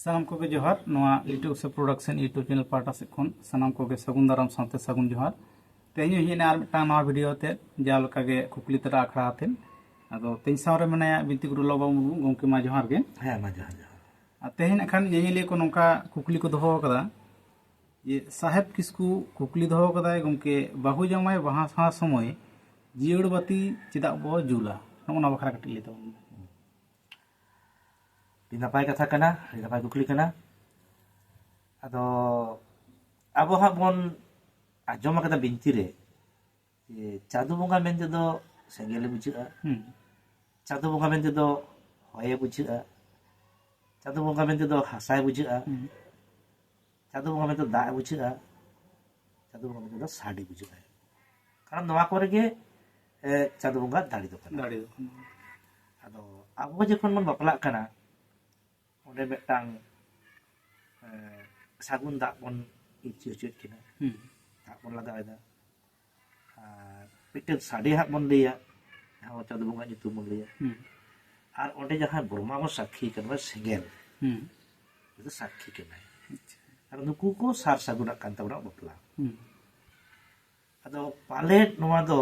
सानाम को जोहार यूट्यूब से प्रोडक्शन यूट्यूब चैनल पाटा से सानाम को सगुन दाराम साथे सगुन जोहार तेज हेना और मिट्टा नवा वीडियो ते जालकागे कुकली तरा आखड़ा आतेन अदो तेज सावरे मनाया बिनती गुरु लोबा मुर्मू गोंके मा जोहार गे हाँ मा जोहार जोहार तेज अखान नेले को नौका कुकली को दोहो कदा ये साहेब किसकु कुकली दोहो कदा गोंके बाहु जमाय बहा सा समय जियड़ बाती चेदा बो जुला नोना बखरा कटि ले तबन नपाय कथा कना नपाय कुकली कना अदो अब हा बन आजम कदा बिनती रे ये चादू बंगा मेनते दो सेंगेले बुझा चादू बंगा मेनते दो होये बुझा चादू बंगा मेनते दो हासाय बुझा चादू बंगा मेनते दा बुझा चादू बंगा मेनते दो साडी बुझा कारण नवा करे गे चादू बंगा दाड़ी दो अदो अब जखन मन बपला कना ओंडे मेटांग सागुन दाग बन इच्ची उचुत किना दाग बन लगा एदा पिटे साड़ी हाक बन लिया हाँ चादू बंगा nyutum बन लिया और ओंडे जहां ब्रह्मा को साक्षी करना Sengel itu Sakshi kena karena nuku ko sar saguna kan tabra bapla ado palet noa do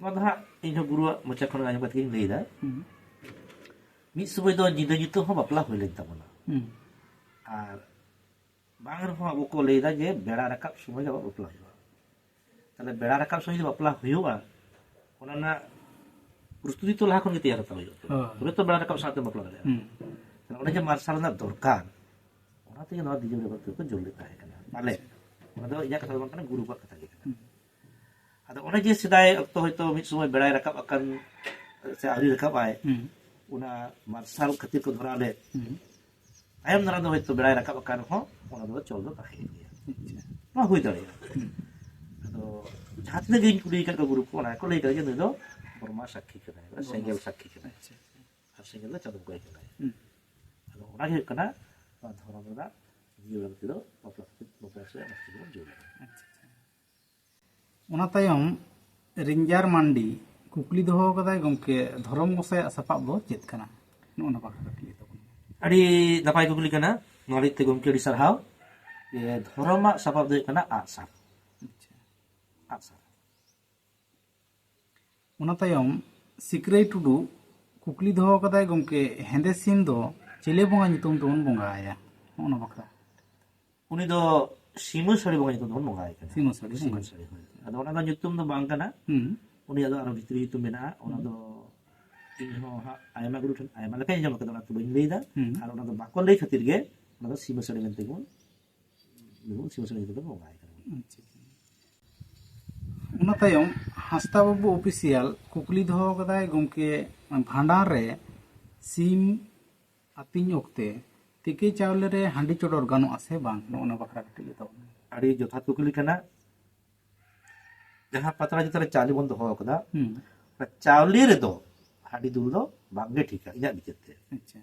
ha inho guru mocha khon ngajum katin leida mid subay do jida jitu ho bapla hoilen tabona ar bang ho abu ko leida je bera rakap sumay ga bapla hoiba tale bera rakap sumay bapla hoiba ona na प्रस्तुति तो लाखन के तैयार होता है तो बड़ा रकम साथ में बपला गया उन्हें जो मार्शल ना दरकार उन्हें तो ये नवा दिजो लेवल तो जोड़ लेता है करना माले उन्हें तो इजाक कथा बंकना गुरु का कथा लेकर अतः उन्हें जो सिदाय अब तो है तो मिट समय बड़ा रकम अकन से आरी रकम आए उन्हें मार्शल खतीर को धरा ले आयम नरा तो है तो बड़ा रकम अकन हो उन्हें तो चल दो ताकि ना हुई दरेगा तो जहाँ तक गिन कुड़ी का गुरु को ना को लेकर जो नहीं तो ब्रह्मा साक्षी कना सेंगेल साक्षी कना और सेंगेल दा चादू गय कना अदो ओना गे कना धरम दा जीवन तिदो बपला से मस्ती जोड़ ओना तायम रिंजार मांडी कुकली दोहो कदाय गमके धरम गोसाय सपाब दो चेत कना नोना बाखा कटली तबन अड़ी नपाय कुकली कना नोरी ते गमके अड़ी सरहाव ये धरम सपाब दो कना आसार आसार ओना तायम सिकराई टुडू कुकली दोहो कदाय गमके हेंदे सिम दो चिले बंगा नितुम दोन बंगा आया ओना बखरा उनी दो सीमो सड़ी बंगा नितुम दोन बंगा आया सीमो सड़ी अदो ओना दो नितुम दो बांग कना उनी अदो आरो भितरी नितुम मेना ओना दो इनहो हा आयमा गुरु ठन आयमा लका जम कदा तो बइन लेदा आरो ओना दो बाको ले खातिर गे ओना दो सीमो सड़ी मेनते गुन सीमो सड़ी नितुम बंगा आया ओना तायम हास्ता बाबू ऑफिशियल कुकली दोहो कदाय गमके भांडार रे सीम आतिन ओक्ते तिके चावले रे हांडी चोडोर गानो आसे बांग नोना बखरा कटि तबन अड़ी जथा कुकली कना जहां पतरा जितरे चाली बन दोहो कदा चावली रे दो हांडी दुल दो बांगे ठीक है इना बिचते अच्छा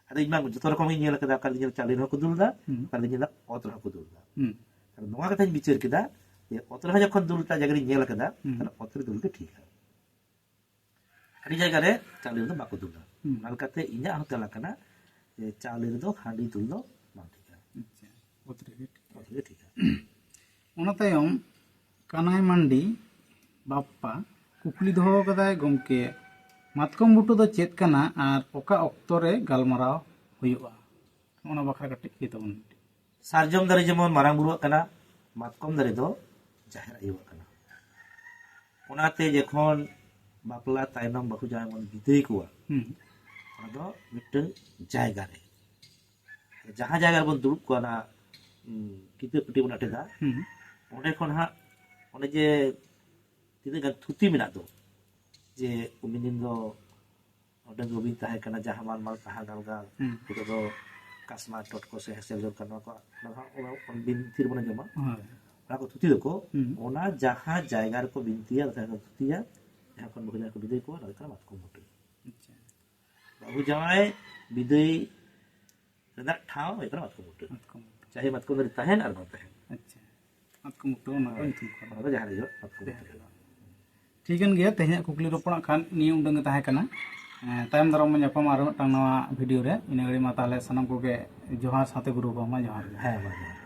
अदो इमा जतो रकम नेल कदा काल नेल चाली रो को दुलदा काल नेल ओत रो को दुलदा तर नोआ कथा बिचार केदा ये ओतरा जखन दुलता जगरी नेल कदा तर ओतर दुलते ठीक है अड़ी जगह रे चाली दो बाको दुलदा नालकाते इना हतला कना ये चाली रे दो हांडी दुल दो बां ठीक है अच्छा ओतरे ठीक है ओना तायम कानाय मांडी बाप्पा कुकली दोहो कदाय गमके मातकम बुटो दो चेत कना आर ओका ऑक्तो रे गालमाराव हुयुआ ओना बखरा कटि के तबन सारजम दारे जेमन मारांग बुरुआ कना मातकम दारे दो जाहिर आयुआ कना ओनाते जखन बापला तायनम बाहु जाय मन बिदाय कुआ ओना दो मिटन जायगा रे जहां जायगा बन दुरुब कुआ ना किते पटी बन अटेदा ओंडे खन हा ओने जे तिने गन थुती मेना दो जे उमिनिन दो ओंडे गोबिन ताहे कना जहां मान माल ताहा गालगा तो दो kasma dot ko se hasil jor karena ko on bintir bana jama ko tuti doko ona jaha jayga ko bintiya ta tutiya এখন বহু জায়গা বিদায় কো আর কার মাতকম মুটি আচ্ছা বাবু জামাই বিদায় রদা ঠাও একার মাতকম মুটি চাহে মাতকম রে তাহেন আর না তাহেন আচ্ছা মাতকম মুটো না কোন তুম করা জাহারে जो মাতকম ठीकन गया तेहे कुकली रोपण खान निये उडंग ताहे कना तायम दाराम ᱧᱟᱯᱟᱢ ᱟᱨ ᱢᱤᱫᱴᱟᱝ ᱱᱟᱣᱟ ᱵᱷᱤᱰᱤᱭᱳ ᱨᱮ ᱤᱱᱟᱹ ᱜᱷᱟᱹᱲᱤᱡ ᱢᱟ ᱛᱟᱦᱞᱮ ᱥᱟᱱᱟᱢ ᱠᱚᱜᱮ ᱡᱚᱦᱟᱨ ᱥᱟᱶᱛᱮ ᱜᱩᱨᱩ ᱵᱟᱵᱟ ᱡᱚᱦᱟᱨ ᱦᱮᱸ ᱢᱟ ᱡᱚᱦᱟᱨ